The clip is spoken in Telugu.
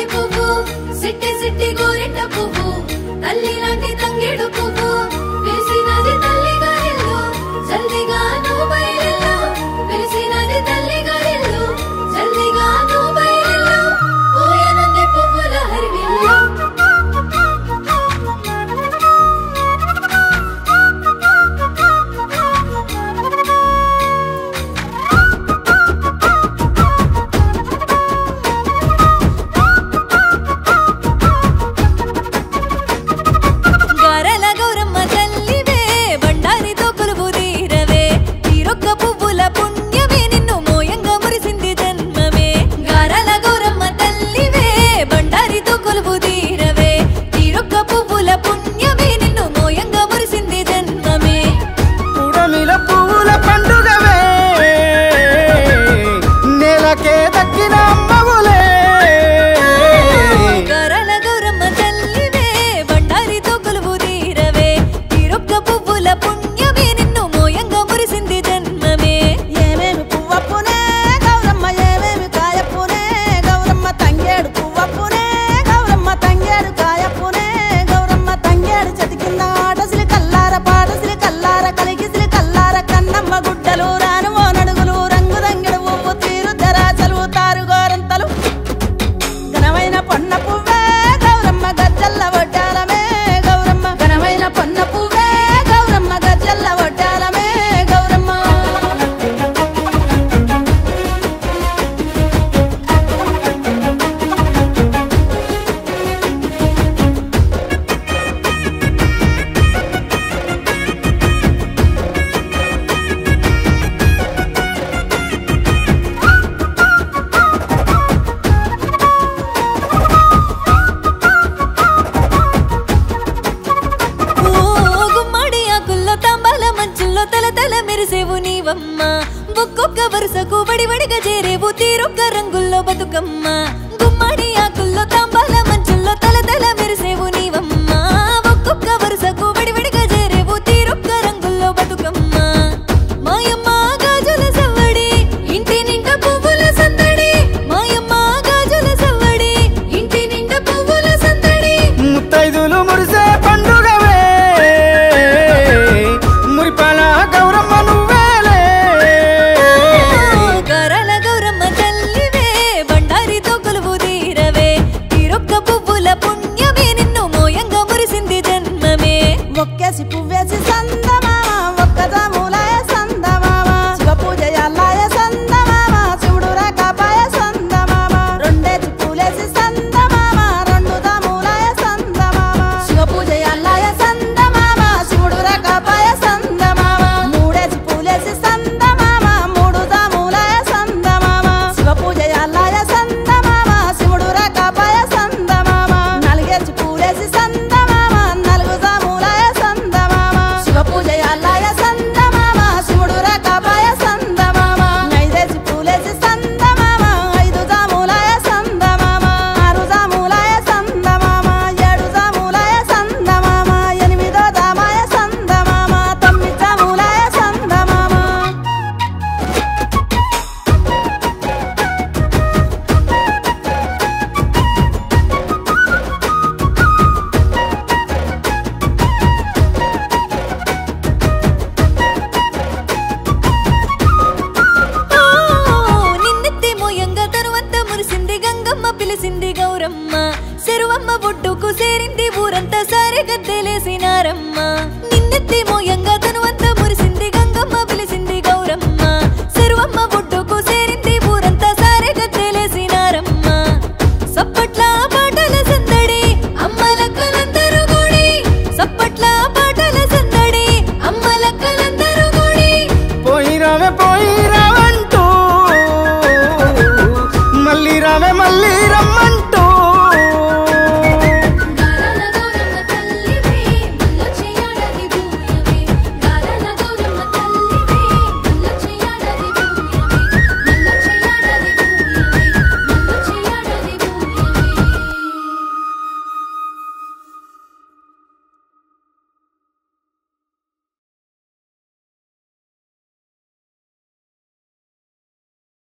బంతి పువ్వు సిట్టి సిట్టి గోరింట పువ్వు తల్లి లాంటి తంగేడు పువ్వు పిలిసినది తల్లిగా ఇల్లు జల్దిగా నువ్వు బయలుదేరు పిలిసినది తల్లిగా ఇల్లు జల్దిగా నువ్వు బయలుదేరు పోయనుంది పువ్వుల హరివిల్లు ఒక్కొక్క వరుసకు వడివడిగా చేరేవు తీరొక్క రంగుల్లో బతుకమ్మ గుమ్మడి ఆకుల్లో తాంబాల మంచుల్లో తలతల మెరిసేవు నీవమ్మ ఒక్కొక్క వరుసకు వడివడిగా చేరేవు తీరొక్క రంగుల్లో బతుకమ్మ మాయమ్మ గాజుల సవ్వడి ఇంటి నిండా పువ్వుల సందడి మాయమ్మ గాజుల సవ్వడి ఇంటి నిండా పువ్వుల సందడి ముత్తైదులు మురిసే పండుగవే మురిపాల గౌరమ్మ నువ్వే ఒక్కేసి పువ్వేసి సందమామ ఒక్కదా మూలాయ సందమామ శివ పూజ అల్లాయ సందమామ శివుడు రాకాపాయ సందమామ రెండేసి పూలేసి సందమామ రెండుదా మూలాయ సందమామ శివ పూజ అల్లాయ సందమామ శివుడు రాకాపాయ సందమామ మూడేసి పూలేసి సందమామ మూడుదా మూలాయ సందమామ శివ పూజ అల్లాయ సందమామ శివుడు రాకాపాయ సందమామ నాలుగేసి పూలేసి సందమామ నలుగుదా మూలాయ శివ పూజ అల్లాయ సందమామ శివుడు రాకాపాయ సందమామ ఐదేసి పూలేసి సందమామ ఐదుదా మూలాయ సందమామ ఆరుదా మూలాయ సందమామ ఏడుదా మూలాయ సందమామ ఎనిమిదో దామాయ సందమామ తొమ్మిదా మూలాయ సందమామ పిలిసింది గౌరమ్మ చెరువమ్మ బొట్టుకు సేరింది ఊరంతా సారే గద్దెలేసినారమ్మ నిన్నెత్తి మోయంగా తనువంతా మురిసింది గంగమ్మ పిలిసింది గౌరమ్మ చెరువమ్మ బొట్టుకు సేరింది ఊరంతా సారే గద్దెలేసినారమ్మ సప్పట్ల పాటల సందడి అమ్మలక్కలందరూ గూడి సప్పట్ల పాటల సందడి అమ్మలక్కలందరూ గూడి పోయి రావంటూ మళ్ళీ రావే మళ్ళీ రమ్మ